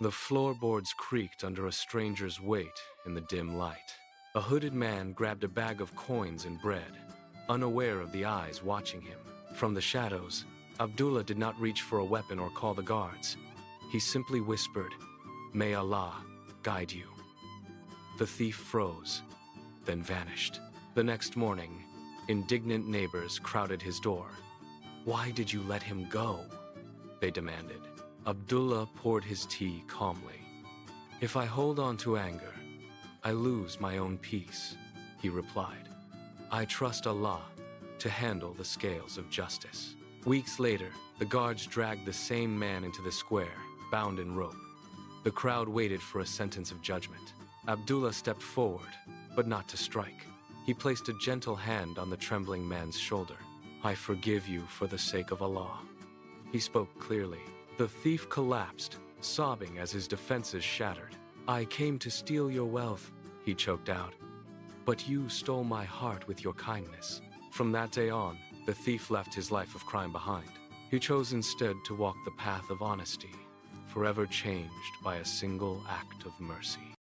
The floorboards creaked under a stranger's weight in the dim light. A hooded man grabbed a bag of coins and bread, unaware of the eyes watching him. From the shadows, Abdullah did not reach for a weapon or call the guards. He simply whispered, "May Allah guide you." The thief froze, then vanished. The next morning, indignant neighbors crowded his door. "Why did you let him go?" they demanded. Abdullah poured his tea calmly. "If I hold on to anger, I lose my own peace," he replied. "I trust Allah to handle the scales of justice." Weeks later, the guards dragged the same man into the square, bound in rope. The crowd waited for a sentence of judgment. Abdullah stepped forward, but not to strike. He placed a gentle hand on the trembling man's shoulder. "I forgive you for the sake of Allah." He spoke clearly. The thief collapsed, sobbing as his defenses shattered. "I came to steal your wealth," he choked out. "But you stole my heart with your kindness." From that day on, the thief left his life of crime behind. He chose instead to walk the path of honesty, forever changed by a single act of mercy.